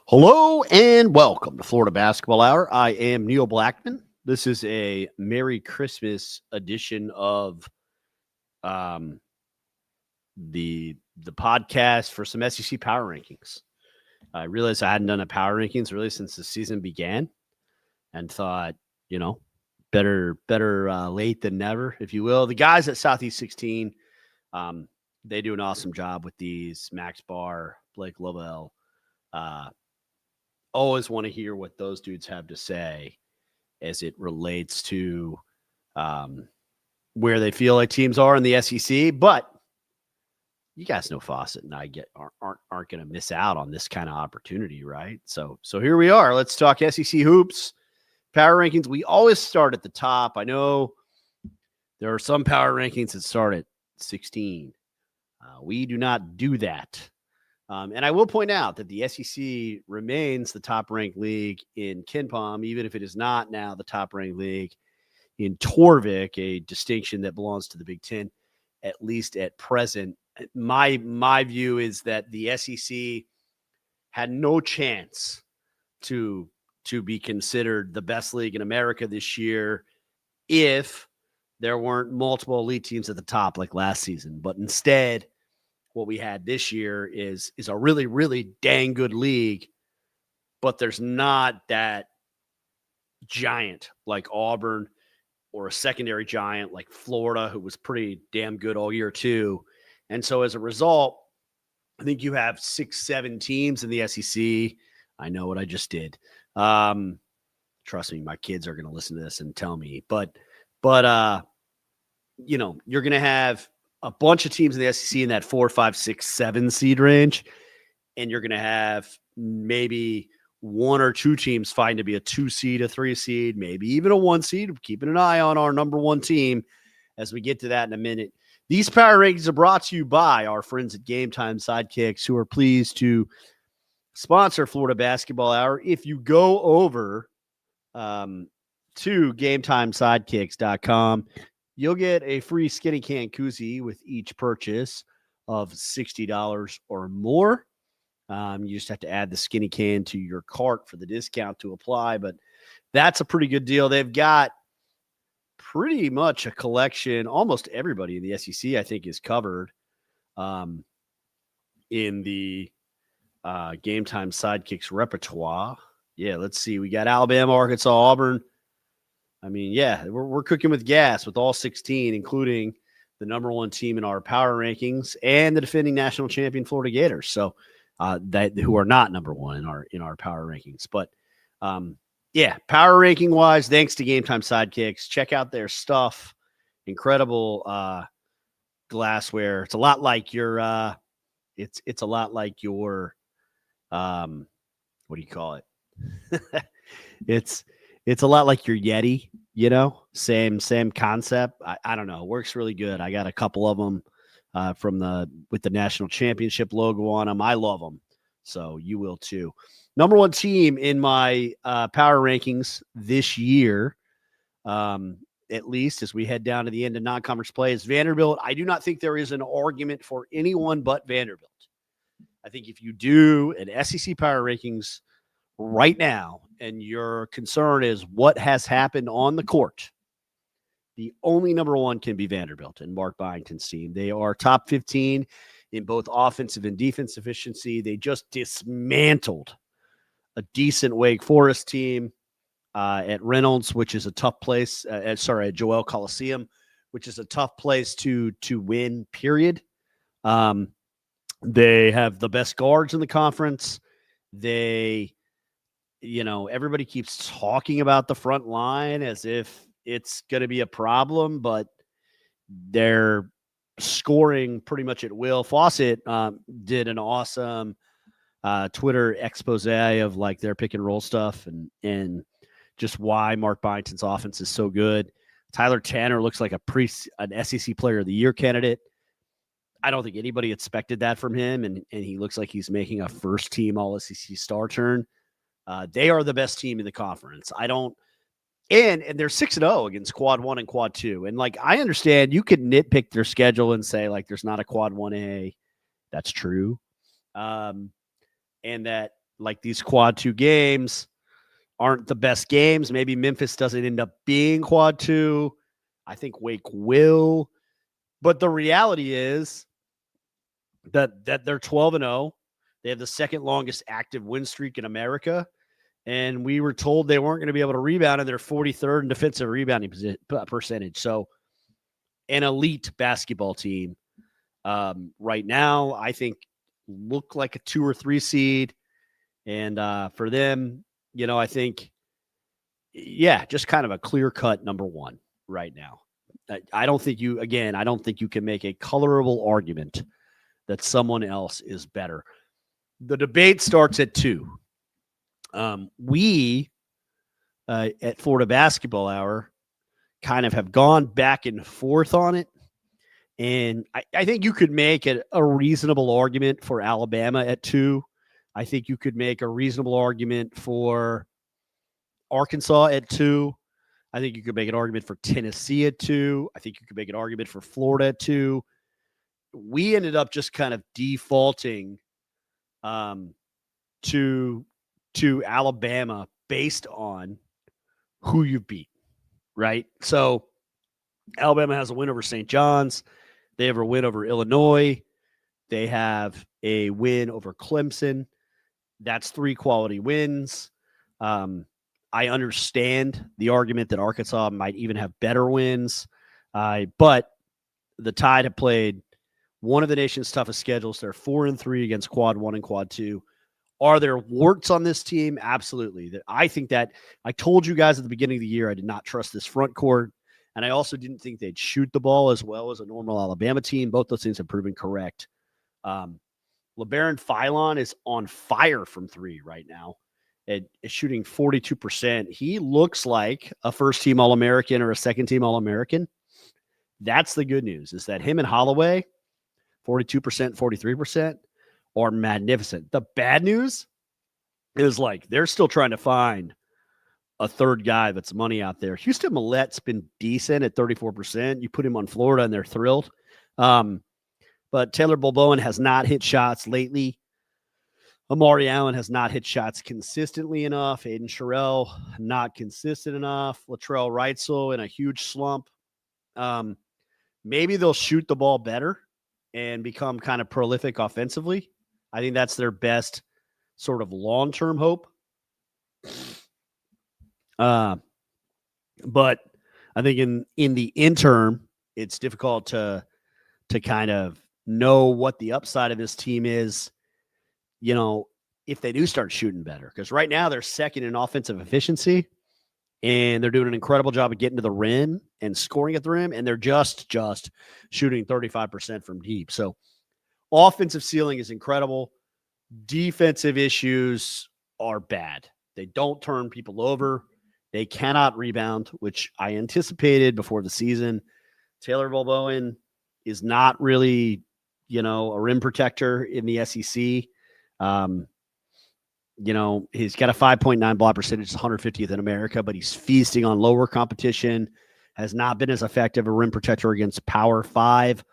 Hello and welcome to Florida Basketball Hour. I am Neil Blackman. This is a Merry Christmas edition of um, the podcast for some SEC power rankings. I realized I hadn't done a power rankings really since the season began, and thought, better late than never, if you will. The guys at Southeast 16, um, they do an awesome job with these. Max Barr, Blake Lovell. Always want to hear what those dudes have to say as it relates to where they feel like teams are in the SEC. But you guys know Fawcett and I aren't going to miss out on this kind of opportunity, right? So here we are. Let's talk SEC hoops, power rankings. We always start at the top. I know there are some power rankings that start at 16. We do not do that. And I will point out that the SEC remains the top-ranked league in KenPom, even if it is not now the top-ranked league in Torvik, a distinction that belongs to the Big Ten, at least at present. My view is that the SEC had no chance to be considered the best league in America this year if there weren't multiple elite teams at the top like last season. But instead, what we had this year is a really, really dang good league, but there's not that giant like Auburn or a secondary giant like Florida, who was pretty damn good all year too. And so as a result, I think you have 6-7 teams in the SEC. I know what I just did. Trust me, my kids are going to listen to this and tell me, but you're going to have a bunch of teams in the SEC in that 4, 5, 6, 7 seed range. And you're going to have maybe 1 or 2 teams fighting to be a 2 seed, a 3 seed, maybe even a 1 seed. Keeping an eye on our number 1 team as we get to that in a minute. These power rankings are brought to you by our friends at Game Time Sidekicks, who are pleased to sponsor Florida Basketball Hour. If you go over to GameTimeSidekicks.com, you'll get a free skinny can koozie with each purchase of $60 or more. You just have to add the skinny can to your cart for the discount to apply, but that's a pretty good deal. They've got pretty much a collection. Almost everybody in the SEC, I think, is covered in the Game Time Sidekicks repertoire. Yeah, let's see. We got Alabama, Arkansas, Auburn. I mean, yeah, we're cooking with gas with all 16, including the number 1 team in our power rankings and the defending national champion Florida Gators. So who are not number 1 in our power rankings. But yeah, power ranking wise, thanks to Game Time Sidekicks. Check out their stuff. Incredible glassware. It's a lot like your it's a lot like your what do you call it? It's a lot like your Yeti, same concept. I don't know. It works really good. I got a couple of them with the national championship logo on them. I love them. So you will too. Number 1 team in my power rankings this year, at least as we head down to the end of non-conference play, is Vanderbilt. I do not think there is an argument for anyone but Vanderbilt. I think if you do an SEC power rankings right now, and your concern is what has happened on the court, the only number 1 can be Vanderbilt and Mark Byington's team. They are top 15 in both offensive and defensive efficiency. They just dismantled a decent Wake Forest team at Reynolds, which is a tough place. At Joel Coliseum, which is a tough place to win, period. They have the best guards in the conference. Everybody keeps talking about the front line as if it's going to be a problem, but they're scoring pretty much at will. Fawcett did an awesome Twitter expose of like their pick and roll stuff and just why Mark Byington's offense is so good. Tyler Tanner looks like an SEC Player of the Year candidate. I don't think anybody expected that from him, and he looks like he's making a first-team All-SEC star turn. They are the best team in the conference. And they're 6-0 against quad 1 and quad 2. And like, I understand you could nitpick their schedule and say like, there's not a quad 1A. That's true. And that like these quad 2 games aren't the best games. Maybe Memphis doesn't end up being quad 2. I think Wake will. But the reality is that they're 12-0. They have the second longest active win streak in America. And we were told they weren't going to be able to rebound, and they're 43rd in defensive rebounding percentage. So an elite basketball team right now, I think, look like a 2 or 3 seed. And for them, I think, just kind of a clear-cut number 1 right now. I don't think you can make a colorable argument that someone else is better. The debate starts at 2. We at Florida Basketball Hour kind of have gone back and forth on it. And I think you could make a reasonable argument for Alabama at 2. I think you could make a reasonable argument for Arkansas at 2. I think you could make an argument for Tennessee at 2. I think you could make an argument for Florida at 2. We ended up just kind of defaulting to Alabama based on who you beat, right? So Alabama has a win over St. John's. They have a win over Illinois. They have a win over Clemson. That's 3 quality wins. I understand the argument that Arkansas might even have better wins, but the Tide have played one of the nation's toughest schedules. They're 4-3 against quad 1 and quad 2. Are there warts on this team? Absolutely. I think that I told you guys at the beginning of the year I did not trust this front court, and I also didn't think they'd shoot the ball as well as a normal Alabama team. Both those things have proven correct. LeBaron Philon is on fire from 3 right now. Is shooting 42%. He looks like a first-team All-American or a second-team All-American. That's the good news, is that him and Holloway, 42%, 43%, are magnificent. The bad news is, they're still trying to find a third guy that's money out there. Houston Millette's been decent at 34%. You put him on Florida, and they're thrilled. But Taylor Boboan has not hit shots lately. Amari Allen has not hit shots consistently enough. Aiden Sherrill, not consistent enough. Latrell Wrightsell in a huge slump. Maybe they'll shoot the ball better and become kind of prolific offensively. I think that's their best sort of long-term hope. But I think in the interim, it's difficult to kind of know what the upside of this team is, if they do start shooting better. Because right now they're second in offensive efficiency, and they're doing an incredible job of getting to the rim and scoring at the rim, and they're just shooting 35% from deep. So offensive ceiling is incredible. Defensive issues are bad. They don't turn people over. They cannot rebound, which I anticipated before the season. Taylor Boboan is not really, a rim protector in the SEC. He's got a 5.9 block percentage, 150th in America, but he's feasting on lower competition, has not been as effective a rim protector against Power 5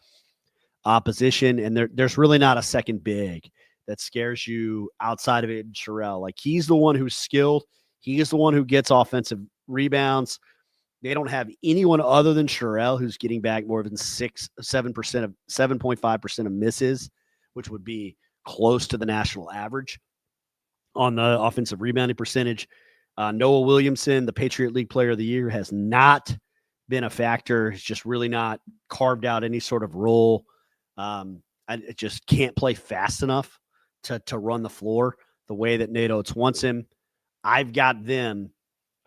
opposition. And there's really not a second big that scares you outside of it in Sherrill. He's the one who's skilled. He is the one who gets offensive rebounds. They don't have anyone other than Sherrill who's getting back more than 7.5% of misses, which would be close to the national average on the offensive rebounding percentage. Noah Williamson, the Patriot League Player of the Year, has not been a factor. He's just really not carved out any sort of role. It just can't play fast enough to run the floor the way that Nate Oates wants him. I've got them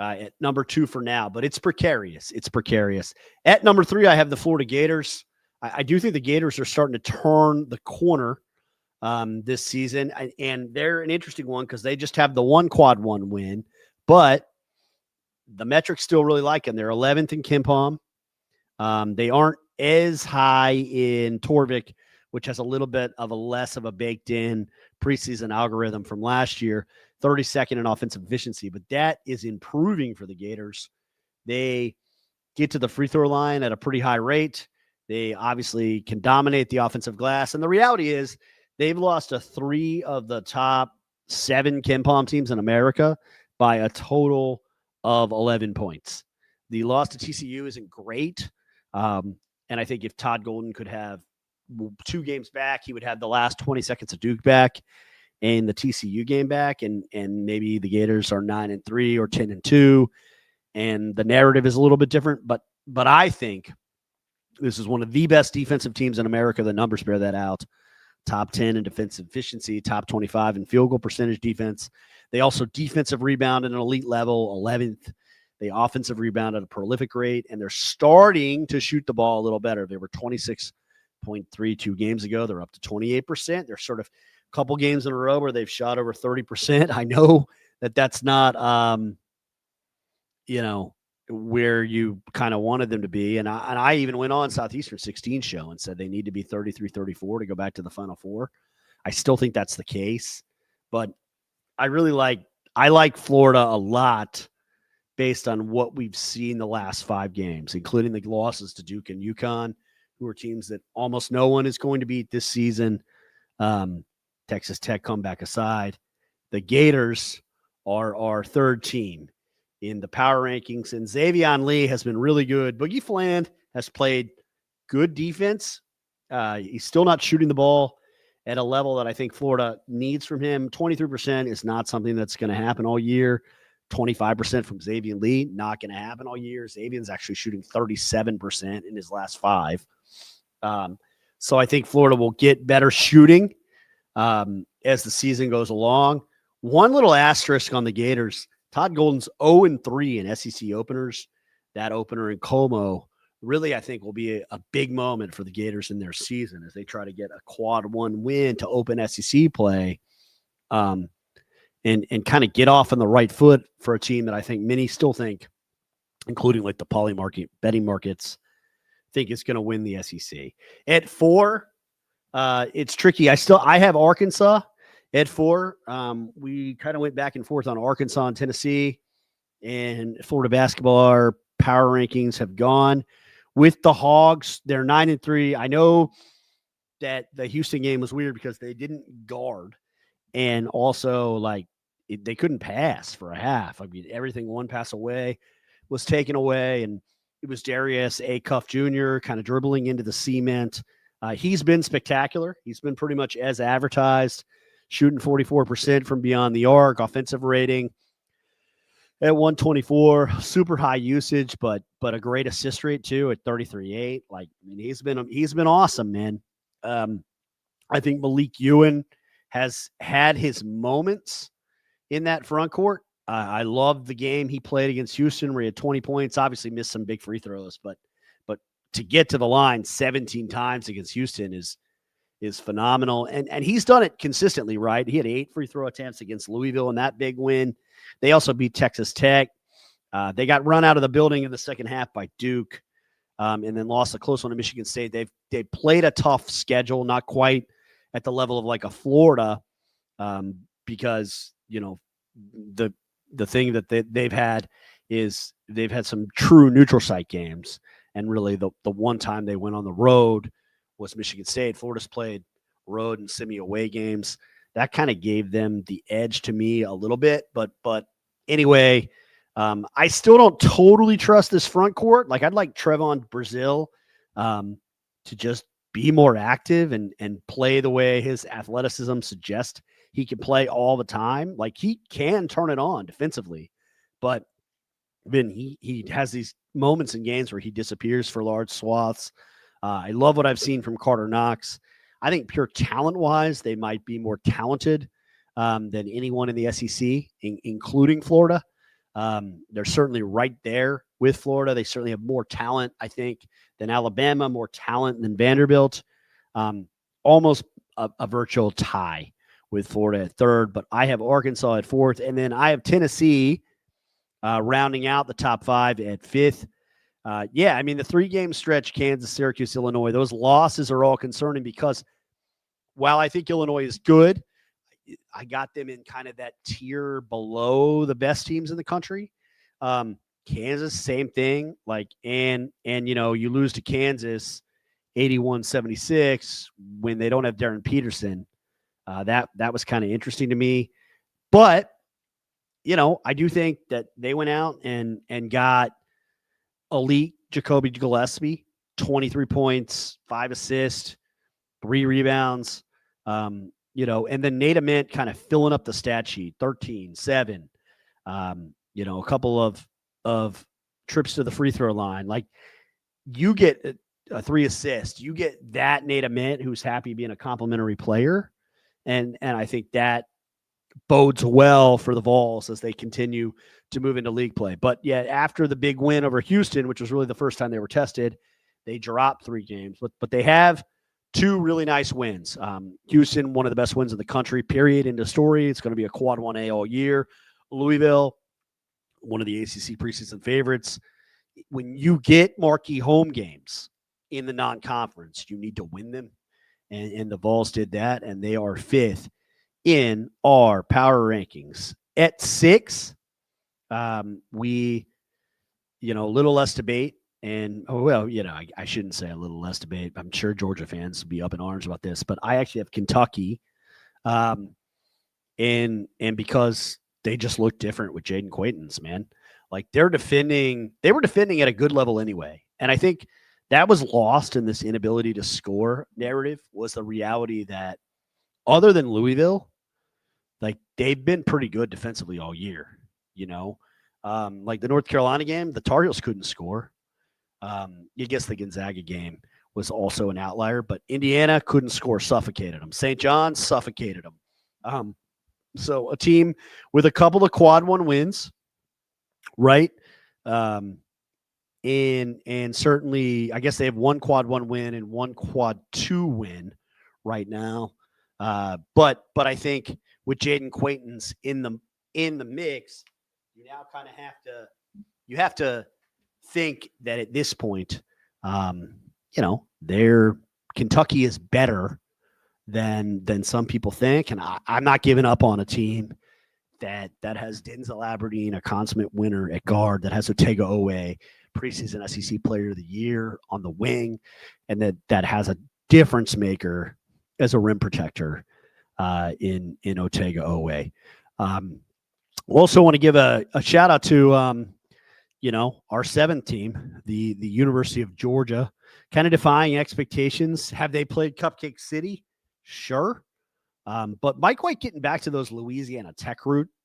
at number 2 for now, but it's precarious. At number 3, I have the Florida Gators. I do think the Gators are starting to turn the corner this season, and they're an interesting one because they just have the one quad 1 win, but the metrics still really like them. They're 11th in KenPom. They aren't as high in Torvik, which has a little bit of a less of a baked-in preseason algorithm from last year. 32nd in offensive efficiency, but that is improving for the Gators. They get to the free throw line at a pretty high rate. They obviously can dominate the offensive glass. And the reality is they've lost to 3 of the top 7 KenPom teams in America by a total of 11 points. The loss to TCU isn't great. And I think if Todd Golden could have 2 games back, he would have the last 20 seconds of Duke back and the TCU game back. And maybe the Gators are 9-3 or 10-2. And the narrative is a little bit different. But I think this is one of the best defensive teams in America. The numbers bear that out. Top 10 in defensive efficiency, top 25 in field goal percentage defense. They also defensive rebound at an elite level, 11th. They offensive rebound at a prolific rate, and they're starting to shoot the ball a little better. They were 26.32 games ago. They're up to 28%. They're sort of a couple games in a row where they've shot over 30%. I know that that's not, where you kind of wanted them to be. And I even went on Southeastern 16 show and said they need to be 33-34 to go back to the Final Four. I still think that's the case, but I like Florida a lot based on what we've seen the last 5 games, including the losses to Duke and UConn, who are teams that almost no one is going to beat this season. Texas Tech comeback aside, the Gators are our 3rd team in the power rankings, and Xavion Lee has been really good. Boogie Fland has played good defense. He's still not shooting the ball at a level that I think Florida needs from him. 23% is not something that's going to happen all year. 25% from Xavion Lee, not going to happen all year. Xavion's actually shooting 37% in his last 5. So I think Florida will get better shooting as the season goes along. One little asterisk on the Gators. Todd Golden's 0-3 in SEC openers. That opener in Como really, I think, will be a big moment for the Gators in their season as they try to get a quad 1 win to open SEC play, and kind of get off on the right foot for a team that I think many still think, including like the poly market betting markets, think is going to win the SEC. At 4, it's tricky. I have Arkansas at 4. We kind of went back and forth on Arkansas and Tennessee, and Florida basketball, our power rankings have gone with the Hogs. They're 9-3. I know that the Houston game was weird because they didn't guard, and also they couldn't pass for a half. I mean, everything one pass away was taken away, and it was Darius Acuff Jr. kind of dribbling into the cement. He's been spectacular. He's been pretty much as advertised, shooting 44% from beyond the arc, offensive rating at 124, super high usage, but a great assist rate too at 33.8. He's been awesome, man. I think Malik Ewan has had his moments in that front court. I love the game he played against Houston where he had 20 points, obviously missed some big free throws, but to get to the line 17 times against Houston is phenomenal. And he's done it consistently, right? He had 8 free throw attempts against Louisville in that big win. They also beat Texas Tech. They got run out of the building in the second half by Duke, and then lost a close one to Michigan State. They've played a tough schedule, not quite at the level of like a Florida, because the thing that they've had is they've had some true neutral site games, and really the one time they went on the road was Michigan State. Florida's played road and semi-away games. That kind of gave them the edge to me a little bit. But anyway, I still don't totally trust this front court. I'd like Trevon Brazile to just be more active and play the way his athleticism suggests he can play all the time. He can turn it on defensively, but then he has these moments in games where he disappears for large swaths. I love what I've seen from Carter Knox. I think pure talent-wise, they might be more talented than anyone in the SEC, including Florida. They're certainly right there with Florida. They certainly have more talent, I think, than Alabama, more talent than Vanderbilt. Almost a virtual tie with Florida at 3rd, but I have Arkansas at 4th, and then I have Tennessee rounding out the top 5 at 5th. The 3-game stretch, Kansas, Syracuse, Illinois, those losses are all concerning because while I think Illinois is good, I got them in kind of that tier below the best teams in the country. Kansas, same thing. You lose to Kansas 81-76 when they don't have Darren Peterson. That was kind of interesting to me. But, I do think that they went out and got elite Jacoby Gillespie, 23 points, 5 assists, 3 rebounds. And then Nate Ament kind of filling up the stat sheet, 13, 7. A couple of trips to the free throw line. Like, you get a 3 assists. You get that Nate Ament who's happy being a complimentary player. And I think that bodes well for the Vols as they continue to move into league play. But yet after the big win over Houston, which was really the first time they were tested, they dropped 3 games. But they have 2 really nice wins. Houston, one of the best wins in the country, period, end of story. It's going to be a quad 1A all year. Louisville, one of the ACC preseason favorites. When you get marquee home games in the non-conference, you need to win them. And the Vols did that, and they are 5th in our power rankings. At 6, we, a little less debate. And, I shouldn't say a little less debate. I'm sure Georgia fans will be up in arms about this, but I actually have Kentucky. And because they just look different with Jaden Quaintance, man. Like, they were defending at a good level anyway. And I think that was lost in this inability to score narrative, was the reality that other than Louisville, like, they've been pretty good defensively all year, like the North Carolina game, the Tar Heels couldn't score. I guess the Gonzaga game was also an outlier, but Indiana couldn't score, suffocated them. St. John's suffocated them. So a team with a couple of quad 1 wins, right? And certainly, I guess they have 1 quad 1 win and 1 quad 2 win right now. But I think with Jaden Quaintance in the mix, you now kind of have to think that at this point, Kentucky is better than some people think, and I'm not giving up on a team that has Denzel Aberdeen, a consummate winner at guard, that has Otega Owe, preseason SEC Player of the Year on the wing, and that has a difference maker as a rim protector in Otega Owe. Also want to give a shout out to our 7th team, the University of Georgia, kind of defying expectations. Have they played Cupcake City? Sure. But Mike White getting back to those Louisiana Tech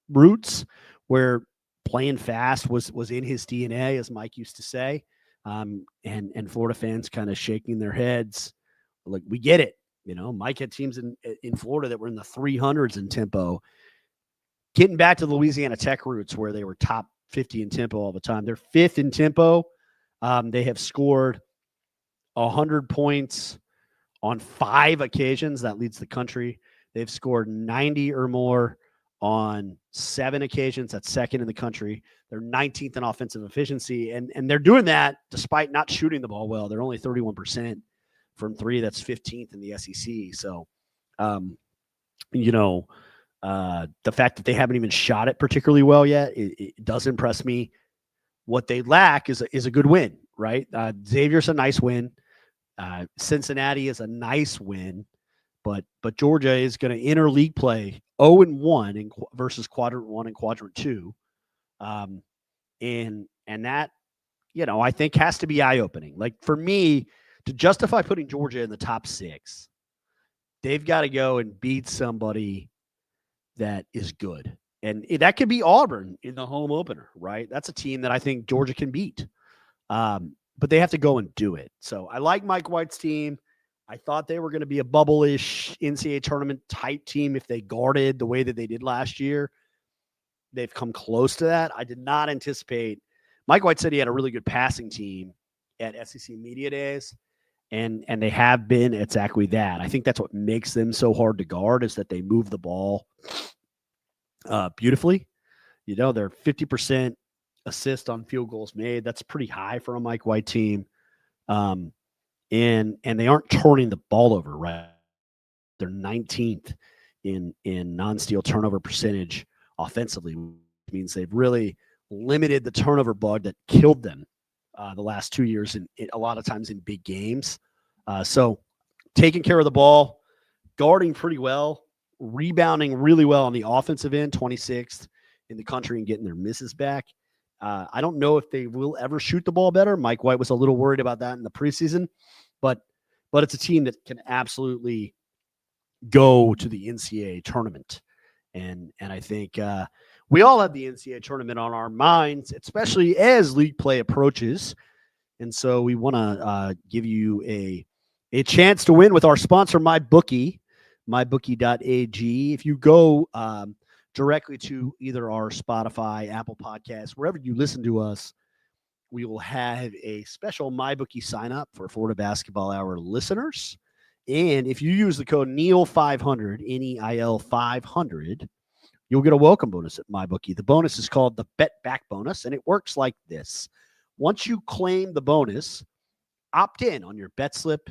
roots where playing fast was in his DNA, as Mike used to say. And Florida fans kind of shaking their heads. Like, we get it. Mike had teams in Florida that were in the 300s in tempo. Getting back to the Louisiana Tech roots where they were top 50 in tempo all the time. They're 5th in tempo. They have scored 100 points on 5 occasions. That leads the country. They've scored 90 or more on 7 occasions. That's 2nd in the country. They're 19th in offensive efficiency. And they're doing that despite not shooting the ball well. They're only 31% from 3. That's 15th in the SEC. So, the fact that they haven't even shot it particularly well yet, it does impress me. What they lack is a good win, right? Xavier's a nice win. Cincinnati is a nice win, but Georgia is going to enter league play 0-1 versus quadrant 1 and quadrant 2. And that, I think has to be eye-opening. Like, for me, to justify putting Georgia in the top 6, they've got to go and beat somebody that is good. And that could be Auburn in the home opener, right? That's a team that I think Georgia can beat. But they have to go and do it. So I like Mike White's team. I thought they were going to be a bubble-ish NCAA tournament type team if they guarded the way that they did last year. They've come close to that. I did not anticipate. Mike White said he had a really good passing team at SEC Media Days, and they have been exactly that. I think that's what makes them so hard to guard, is that they move the ball beautifully. They're 50% assist on field goals made. That's pretty high for a Mike White team. And they aren't turning the ball over, right? They're 19th in non-steal turnover percentage offensively, which means they've really limited the turnover bug that killed them the last 2 years, and a lot of times in big games. So taking care of the ball, guarding pretty well. rebounding really well on the offensive end, 26th in the country and getting their misses back. I don't know if they will ever shoot the ball better. Mike White was a little worried about that in the preseason, but it's a team that can absolutely go to the NCAA tournament. And I think we all have the NCAA tournament on our minds, especially as league play approaches. And so we want to give you a chance to win with our sponsor, MyBookie, mybookie.ag. If you go directly to either our Spotify, Apple Podcasts, wherever you listen to us, we will have a special MyBookie sign up for Florida Basketball Hour listeners. And if you use the code NEIL500, NEIL 500, you'll get a welcome bonus at MyBookie. The bonus is called the Bet Back Bonus, and it works like this. Once you claim the bonus, opt in on your bet slip,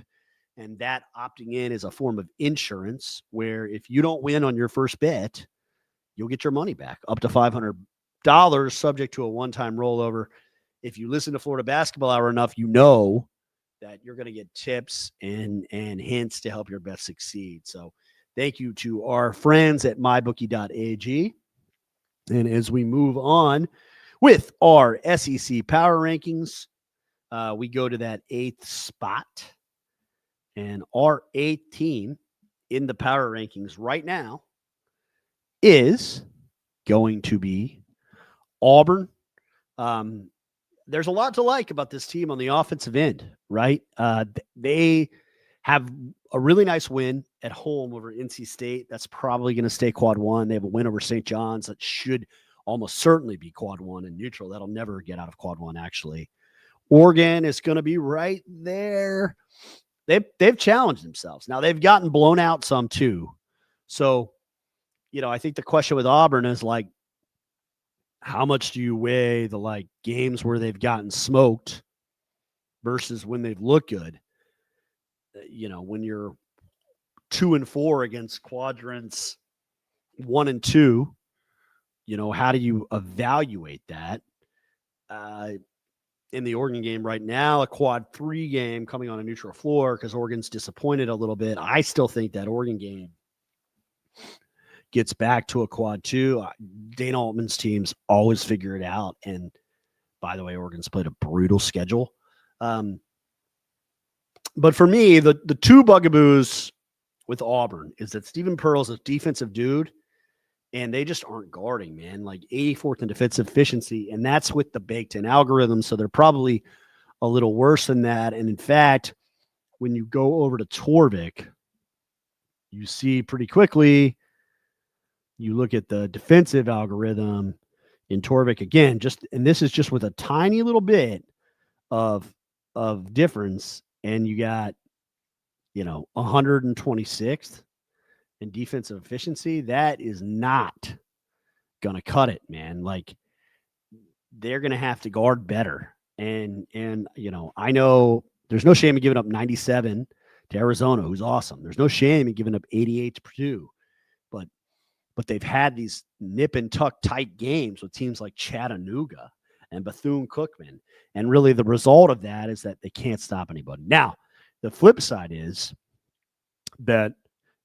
and that opting in is a form of insurance where if you don't win on your first bet, you'll get your money back, up to $500, subject to a one-time rollover. If you listen to Florida Basketball Hour enough, you know that you're going to get tips and hints to help your bet succeed. So thank you to our friends at mybookie.ag. And as we move on with our SEC power rankings, we go to that 8th spot. And our 8th team in the power rankings right now is going to be Auburn. There's a lot to like about this team on the offensive end, right? They have a really nice win at home over NC State. That's probably going to stay quad one. They have a win over St. John's that should almost certainly be quad one, and neutral. That'll never get out of quad one, actually. Oregon is going to be right there. They've challenged themselves. Now, they've gotten blown out some too. So, I think the question with Auburn is like, how much do you weigh the games where they've gotten smoked versus when they've looked good? When you're 2-4 against quadrants 1 and 2, how do you evaluate that? In the Oregon game right now, a quad 3 game coming on a neutral floor because Oregon's disappointed a little bit. I still think that Oregon game gets back to a quad 2. Dana Altman's teams always figure it out. And by the way, Oregon's played a brutal schedule. But for me, the two bugaboos with Auburn is that Stephen Pearl's a defensive dude, and they just aren't guarding, man. 84th in defensive efficiency, and that's with the baked-in algorithm, so they're probably a little worse than that. And in fact, when you go over to Torvik, you see pretty quickly, you look at the defensive algorithm in Torvik again, and this is just with a tiny little bit of difference, and you got 126th in defensive efficiency. That is not gonna cut it, man. They're gonna have to guard better, and I know there's no shame in giving up 97 to Arizona, who's awesome. There's no shame in giving up 88 to Purdue, but they've had these nip and tuck tight games with teams like Chattanooga and Bethune-Cookman. And really the result of that is that they can't stop anybody. Now, the flip side is that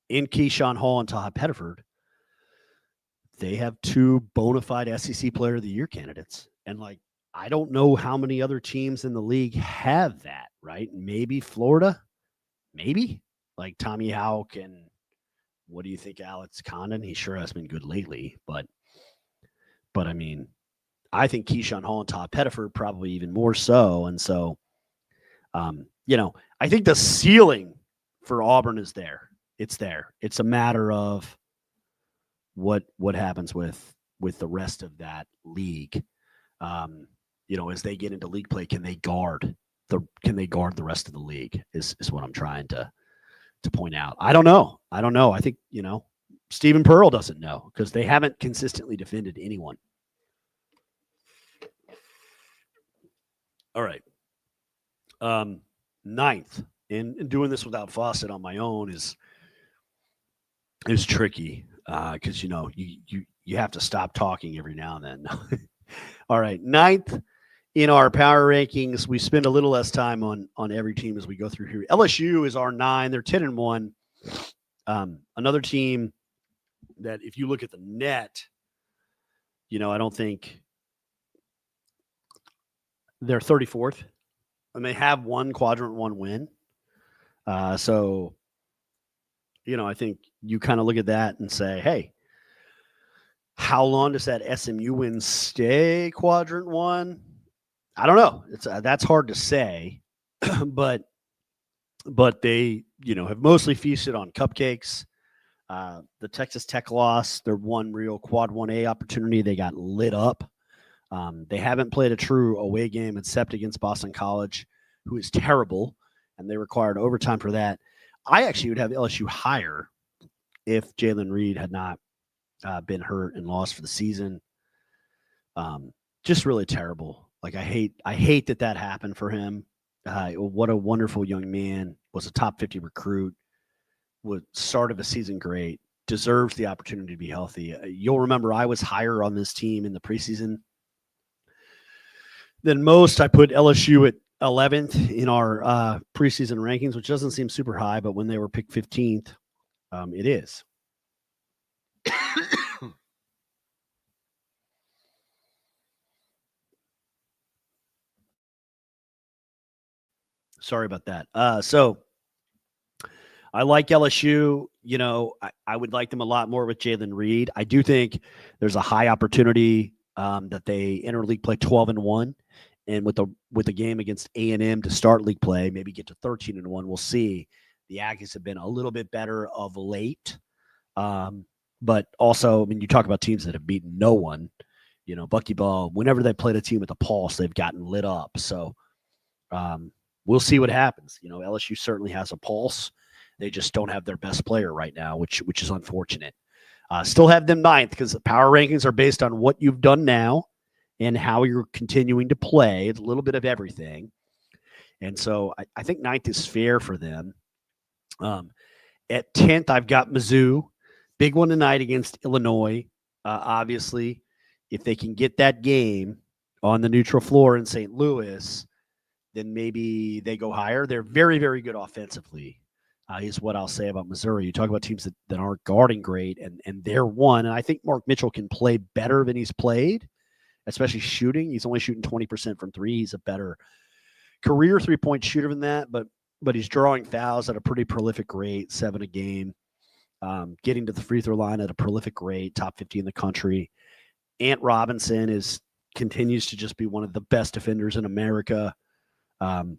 in Keyshawn Hall and Taha Pettiford, they have 2 bona fide SEC Player of the Year candidates. And I don't know how many other teams in the league have that, right? Maybe Florida, maybe Tommy Houck and what do you think, Alex Condon? He sure has been good lately, but I mean, I think Keyshawn Hall and Taha Pettiford probably even more so. And so, I think the ceiling for Auburn is there. It's there. It's a matter of what happens with the rest of that league. As they get into league play, can they guard the rest of the league is what I'm trying to point out. I don't know. I think, Stephen Pearl doesn't know because they haven't consistently defended anyone. All right. 9th, and doing this without Fawcett on my own is tricky because, you have to stop talking every now and then. All right. 9th in our power rankings. We spend a little less time on every team as we go through here. LSU is our 9. They're 10-1. Another team that if you look at the net, I don't think they're 34th, and they have one quadrant one win. So, I think you kind of look at that and say, hey, how long does that SMU win stay quadrant one? I don't know. That's hard to say, but they, have mostly feasted on cupcakes. The Texas Tech loss, their one real quad 1A opportunity, they got lit up. They haven't played a true away game except against Boston College, who is terrible, and they required overtime for that. I actually would have LSU higher if Jalen Reed had not been hurt and lost for the season. Just really terrible. Like I hate that happened for him. What a wonderful young man. Was a top 50 recruit. Would start of a season great. Deserves the opportunity to be healthy. You'll remember I was higher on this team in the preseason than most. I put LSU at 11th in our preseason rankings, which doesn't seem super high, but when they were picked 15th, it is. Sorry about that. So I like LSU. I would like them a lot more with Jalen Reed. I do think there's a high opportunity that they enter league play 12-1, and with the game against A&M to start league play, maybe get to 13-1. We'll see. The Aggies have been a little bit better of late, but also, you talk about teams that have beaten no one. Buckyball. Whenever they played a team with a pulse, they've gotten lit up. So we'll see what happens. LSU certainly has a pulse. They just don't have their best player right now, which is unfortunate. Still have them 9th because the power rankings are based on what you've done now and how you're continuing to play. It's a little bit of everything. And so I think 9th is fair for them. At 10th, I've got Mizzou. Big one tonight against Illinois. Obviously, if they can get that game on the neutral floor in St. Louis, then maybe they go higher. They're very, very good offensively, is what I'll say about Missouri. You talk about teams that aren't guarding great, and they're one. And I think Mark Mitchell can play better than he's played, especially shooting. He's only shooting 20% from three. He's a better career three-point shooter than that, but he's drawing fouls at a pretty prolific rate, 7 a game, getting to the free throw line at a prolific rate, top 50 in the country. Ant Robinson continues to just be one of the best defenders in America. And,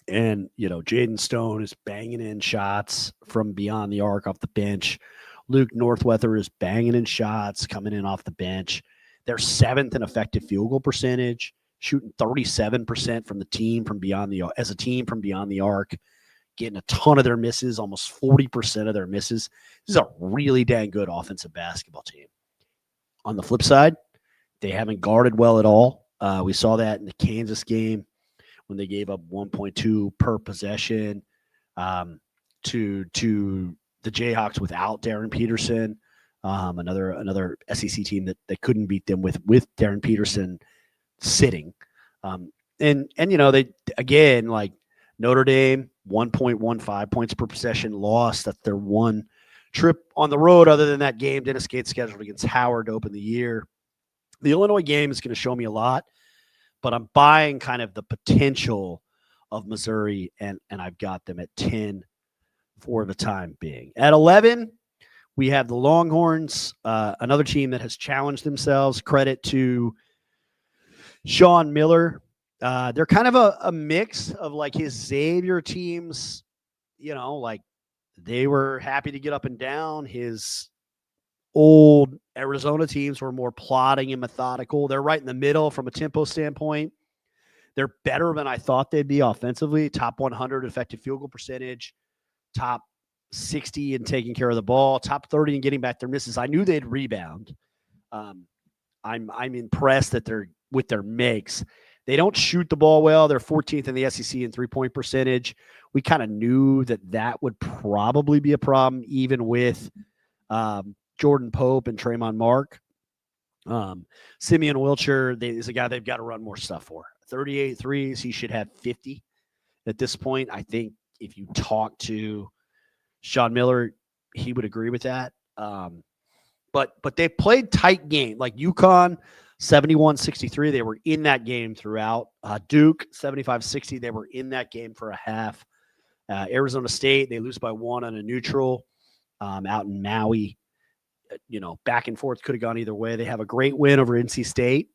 Jaden Stone is banging in shots from beyond the arc off the bench. Luke Northweather is banging in shots coming in off the bench. They're 7th in effective field goal percentage, shooting 37% from the team from beyond the arc, getting a ton of their misses, almost 40% of their misses. This is a really dang good offensive basketball team. On the flip side, they haven't guarded well at all. We saw that in the Kansas game when they gave up 1.2 per possession to the Jayhawks without Darren Peterson, another SEC team that couldn't beat them with Darren Peterson sitting. And they again, like Notre Dame, 1.15 points per possession loss. That's their one trip on the road. Other than that game, Dennis Gates scheduled against Howard to open the year. The Illinois game is going to show me a lot, but I'm buying kind of the potential of Missouri, and I've got them at 10 for the time being. At 11, we have the Longhorns, another team that has challenged themselves. Credit to Sean Miller. They're kind of a mix of like his Xavier teams, like they were happy to get up and down. His old Arizona teams were more plodding and methodical. They're right in the middle from a tempo standpoint. They're better than I thought they'd be offensively. Top 100 effective field goal percentage, top 60 in taking care of the ball, top 30 in getting back their misses. I knew they'd rebound. I'm impressed that they're with their makes. They don't shoot the ball well. They're 14th in the SEC in three-point percentage. We kind of knew that would probably be a problem, even with Jordan Pope and Tremont Mark. Simeon Wilcher is a guy they've got to run more stuff for. 38 threes. He should have 50 at this point. I think if you talk to Sean Miller, he would agree with that. But they played tight game. Like UConn, 71-63. They were in that game throughout. Duke, 75-60. They were in that game for a half. Arizona State, they lose by 1 on a neutral out in Maui. Back and forth, could have gone either way. They have a great win over NC State.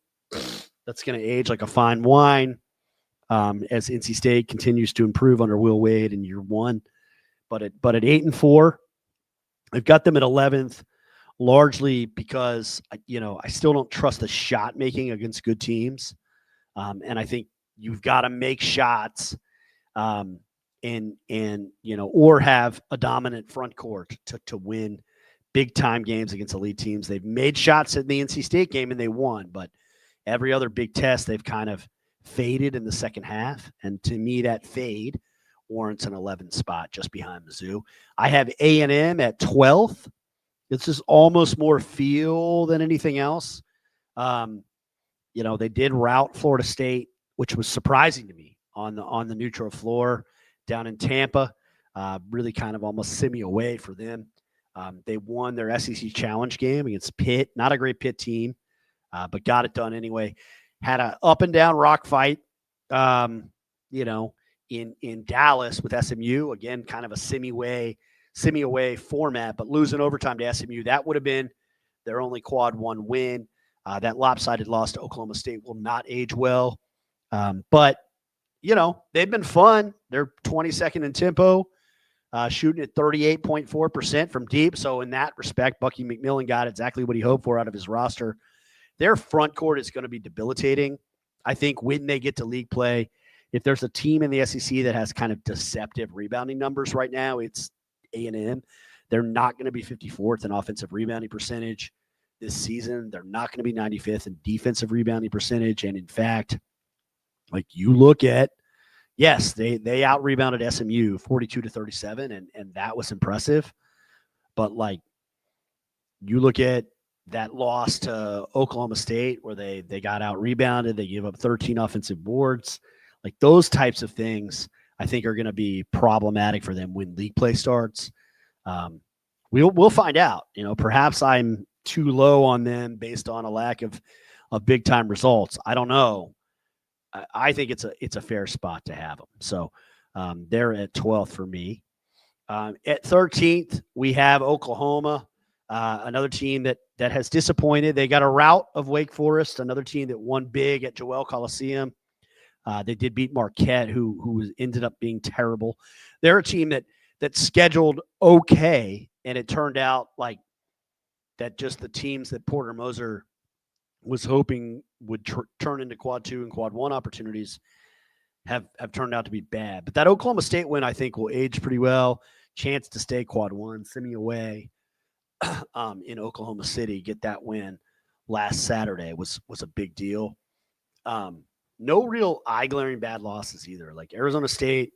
That's going to age like a fine wine as NC State continues to improve under Will Wade in year 1. But at 8-4, I've got them at 11th, largely because I still don't trust the shot making against good teams, and I think you've got to make shots, or have a dominant front court to win big time games against elite teams. They've made shots in the NC State game and they won, but every other big test they've kind of faded in the second half, and to me that fade warrants an 11th spot just behind Mizzou. I have A&M at 12th. This is almost more feel than anything else. They did rout Florida State, which was surprising to me on the neutral floor down in Tampa. Really kind of almost semi away for them. They won their SEC Challenge game against Pitt. Not a great Pitt team, but got it done anyway. Had an up and down rock fight, in Dallas with SMU. Again, kind of a semi-away format, but losing overtime to SMU. That would have been their only quad 1 win. That lopsided loss to Oklahoma State will not age well. But they've been fun. They're 22nd in tempo, shooting at 38.4% from deep. So in that respect, Bucky McMillan got exactly what he hoped for out of his roster. Their front court is going to be debilitating. I think when they get to league play, if there's a team in the SEC that has kind of deceptive rebounding numbers right now, it's A&M. They're not going to be 54th in offensive rebounding percentage this season. They're not going to be 95th in defensive rebounding percentage. And in fact, like you look at, yes, they out-rebounded SMU 42-37, and that was impressive. But, like, you look at that loss to Oklahoma State where they got out-rebounded, they gave up 13 offensive boards. Like, those types of things I think are going to be problematic for them when league play starts. We'll find out. Perhaps I'm too low on them based on a lack of big-time results. I don't know. I think it's a fair spot to have them. So they're at 12th for me. At 13th, we have Oklahoma, another team that has disappointed. They got a rout of Wake Forest, another team that won big at Joel Coliseum. They did beat Marquette, who ended up being terrible. They're a team that scheduled okay, and it turned out like that just the teams that Porter Moser was hoping would turn into quad 2 and quad 1 opportunities have turned out to be bad. But that Oklahoma State win, I think, will age pretty well. Chance to stay quad 1, semi away in Oklahoma City, get that win last Saturday was a big deal. No real eye-glaring bad losses either. Like Arizona State,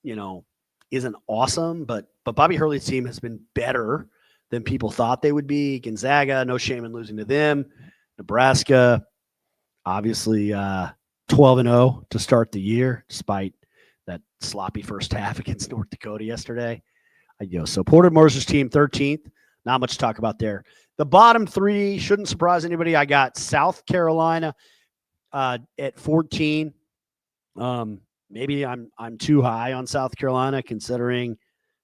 isn't awesome, but Bobby Hurley's team has been better than people thought they would be. Gonzaga, no shame in losing to them. Nebraska, obviously 12-0 to start the year, despite that sloppy first half against North Dakota yesterday. So Porter Moser's team, 13th. Not much to talk about there. The bottom 3 shouldn't surprise anybody. I got South Carolina at 14. Maybe I'm too high on South Carolina considering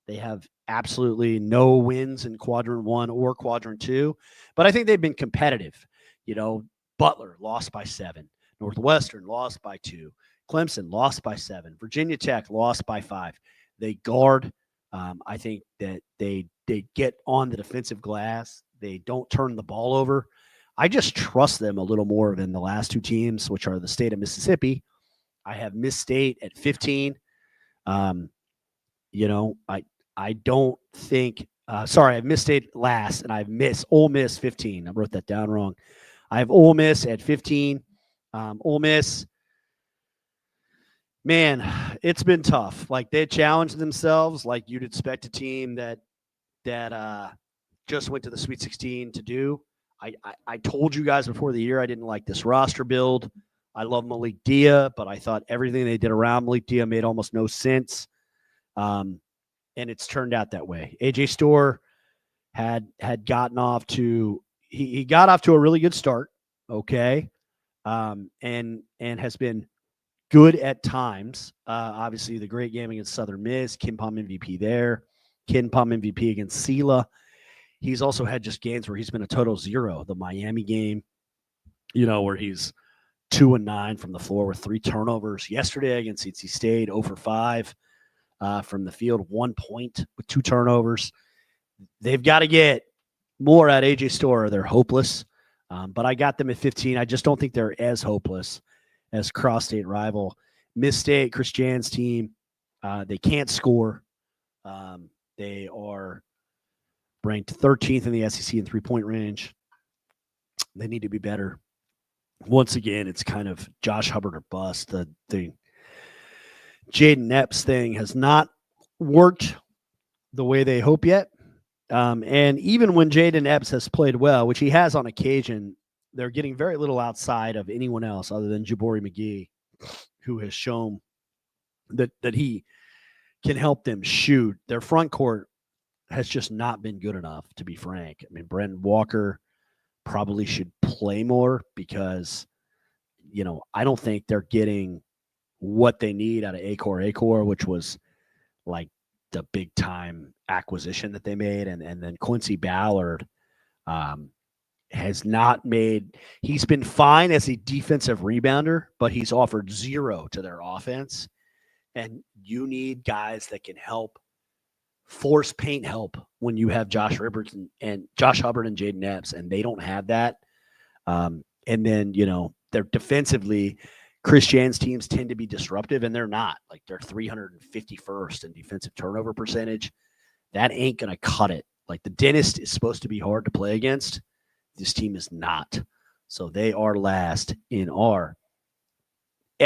they have absolutely no wins in quadrant 1 or quadrant 2, but I think they've been competitive. Butler lost by 7, Northwestern lost by 2, Clemson lost by 7, Virginia Tech lost by 5. They guard. I think that they get on the defensive glass. They don't turn the ball over. I just trust them a little more than the last 2 teams, which are the state of Mississippi. I have Miss State at 15. I don't think sorry, I have Miss State last, and I have Ole Miss 15. I wrote that down wrong. I have Ole Miss at 15. Ole Miss, man, it's been tough. Like, they challenged themselves like you'd expect a team that just went to the Sweet 16 to do. I told you guys before the year I didn't like this roster build. I love Malik Dia, but I thought everything they did around Malik Dia made almost no sense. And it's turned out that way. AJ Storr, had gotten off to he got off to a really good start, okay, and has been good at times. Obviously, the great game against Southern Miss, KenPom MVP there, KenPom MVP against Sela. He's also had just games where he's been a total zero. The Miami game, where he's 2-9 from the floor with 3 turnovers. Yesterday against NC State, 0 for 5 from the field, 1 point with 2 turnovers. They've got to get more at AJ Storr. They're hopeless, but I got them at 15. I just don't think they're as hopeless as cross-state rival Miss State, Chris Jan's team. They can't score. They are ranked 13th in the SEC in three-point range. They need to be better. Once again, it's kind of Josh Hubbard or bust. The Jaden Epps thing has not worked the way they hope yet. And even when Jaden Epps has played well, which he has on occasion, they're getting very little outside of anyone else other than Jabari McGee, who has shown that he can help them shoot. Their front court has just not been good enough, to be frank. I mean, Brenton Walker probably should play more because, I don't think they're getting what they need out of Acor, which was like the big time acquisition that they made. And then Quincy Ballard has not made, he's been fine as a defensive rebounder, but he's offered 0 to their offense. And you need guys that can help force paint help when you have Josh Hubbard and Jaden Epps, and they don't have that. And then, they're defensively, Chris Jan's teams tend to be disruptive, and they're not. Like, they're 351st in defensive turnover percentage. That ain't going to cut it. Like, the dentist is supposed to be hard to play against. This team is not. So they are last in our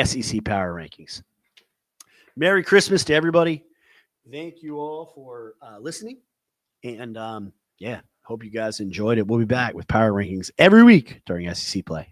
SEC power rankings. Merry Christmas to everybody. Thank you all for listening. And, hope you guys enjoyed it. We'll be back with power rankings every week during SEC play.